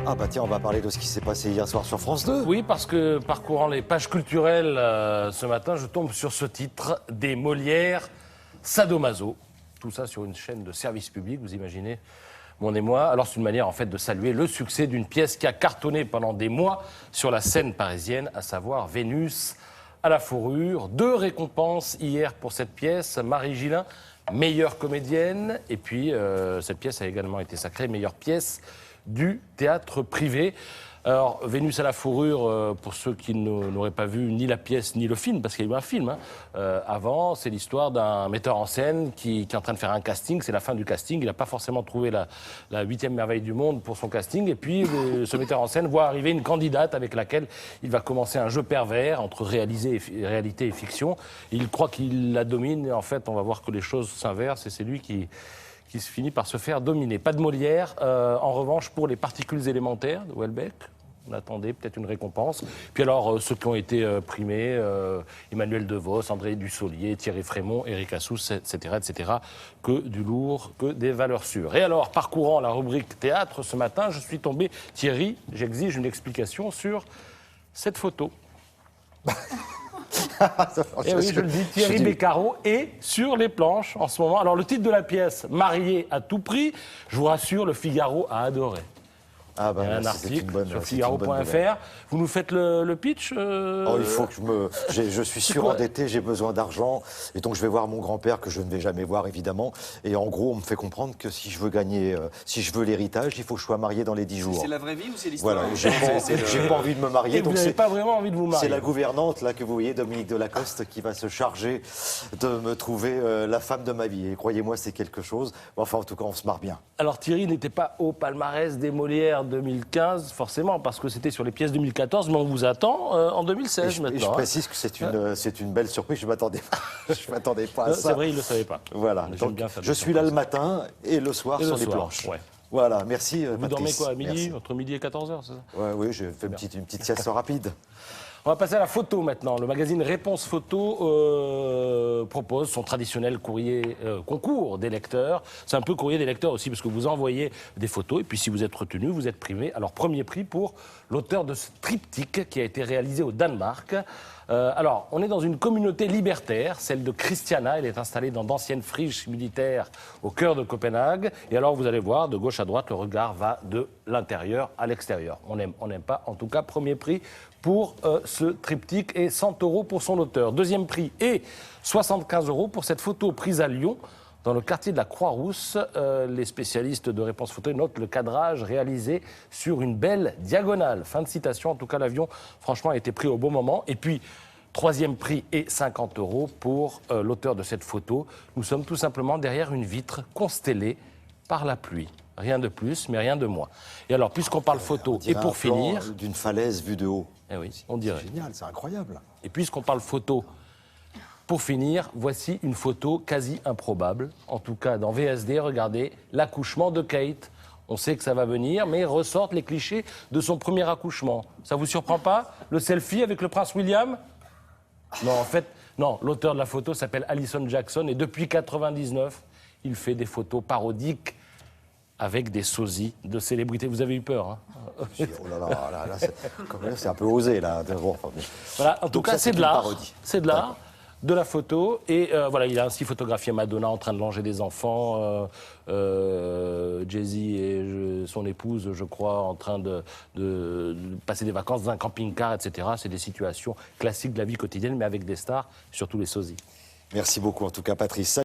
Ah bah tiens, on va parler de ce qui s'est passé hier soir sur France 2. Oui, parce que parcourant les pages culturelles ce matin, je tombe sur ce titre, des Molières sadomaso. Tout ça sur une chaîne de service public, vous imaginez mon émoi. Alors c'est une manière en fait de saluer le succès d'une pièce qui a cartonné pendant des mois sur la scène parisienne, à savoir Vénus à la fourrure. 2 récompenses hier pour cette pièce. Marie Gillin, meilleure comédienne, et puis cette pièce a également été sacrée meilleure pièce du théâtre privé. Alors, Vénus à la fourrure, pour ceux qui n'auraient pas vu ni la pièce ni le film, parce qu'il y a eu un film avant, c'est l'histoire d'un metteur en scène qui est en train de faire un casting, c'est la fin du casting, il n'a pas forcément trouvé la 8e merveille du monde pour son casting, et puis ce metteur en scène voit arriver une candidate avec laquelle il va commencer un jeu pervers entre réalité et fiction. Il croit qu'il la domine, et en fait, on va voir que les choses s'inversent, et c'est lui qui se finit par se faire dominer. Pas de Molière, en revanche, pour les particules élémentaires de Houellebecq. On attendait peut-être une récompense. Puis alors, ceux qui ont été primés, Emmanuel DeVos, André Dussolier, Thierry Frémont, Éric Assous, etc., que du lourd, que des valeurs sûres. Et alors, parcourant la rubrique théâtre ce matin, je suis tombé, Thierry, j'exige une explication sur cette photo. Et oui, je le dis, Thierry Beccaro est sur les planches en ce moment. Alors, le titre de la pièce, Marié à tout prix, je vous rassure, le Figaro a adoré. Ah bah, il y a un article sur Figaro.fr. Vous nous faites le pitch Oh, il faut que je suis surendetté, j'ai besoin d'argent, et donc je vais voir mon grand-père que je ne vais jamais voir évidemment. Et en gros, on me fait comprendre que si je veux gagner, si je veux l'héritage, il faut que je sois marié dans les 10 jours. C'est la vraie vie ou c'est l'histoire? Voilà, j'ai pas envie de me marier. Et donc vous n'avez pas vraiment envie de vous marier. C'est la gouvernante là que vous voyez, Dominique de Lacoste, qui va se charger de me trouver la femme de ma vie. Et croyez-moi, c'est quelque chose. Enfin, en tout cas, on se marre bien. Alors Thierry n'était pas au palmarès des Molières 2015, forcément, parce que c'était sur les pièces 2014, mais on vous attend en 2016 maintenant. Je précise que c'est une belle surprise, je ne m'attendais pas à ça. C'est vrai, il ne le savait pas. Voilà, donc, je suis là le matin et le soir sur les planches. Ouais. Voilà, merci Vous Patrice. dormez quoi, à midi, merci. entre midi et 14h, c'est ça? Oui, j'ai fait une petite sieste rapide. On va passer à la photo maintenant. Le magazine Réponse Photo propose son traditionnel concours des lecteurs. C'est un peu courrier des lecteurs aussi, parce que vous envoyez des photos, et puis si vous êtes retenu, vous êtes primé. Alors, premier prix pour l'auteur de ce triptyque qui a été réalisé au Danemark. Alors, on est dans une communauté libertaire, celle de Christiana. Elle est installée dans d'anciennes friches militaires au cœur de Copenhague. Et alors, vous allez voir, de gauche à droite, le regard va de l'intérieur à l'extérieur. On n'aime pas. En tout cas, premier prix pour ce triptyque et 100 € pour son auteur. Deuxième prix et 75 € pour cette photo prise à Lyon, dans le quartier de la Croix-Rousse. Les spécialistes de Réponse Photo notent le cadrage réalisé sur une belle diagonale. Fin de citation. En tout cas, l'avion, franchement, a été pris au bon moment. Et puis, troisième prix et 50 € pour l'auteur de cette photo. Nous sommes tout simplement derrière une vitre constellée par la pluie. Rien de plus, mais rien de moins. Et alors, puisqu'on parle photo, et pour finir... d'une falaise vue de haut. Eh oui, on dirait. C'est génial, c'est incroyable. Et puisqu'on parle photo, pour finir, voici une photo quasi improbable. En tout cas, dans VSD, regardez, l'accouchement de Kate. On sait que ça va venir, mais ressortent les clichés de son premier accouchement. Ça vous surprend pas? Le selfie avec le prince William? Non, en fait, non. L'auteur de la photo s'appelle Alison Jackson, et depuis 1999, il fait des photos parodiques avec des sosies de célébrités. Vous avez eu peur, hein? Oh là là, c'est un peu osé, là. Bon, voilà, en tout cas, c'est de l'art. C'est de l'art, de la photo. Et voilà, il a ainsi photographié Madonna en train de langer des enfants, Jay-Z et son épouse, je crois, en train de passer des vacances dans un camping-car, etc. C'est des situations classiques de la vie quotidienne, mais avec des stars, surtout les sosies. Merci beaucoup, en tout cas, Patrice.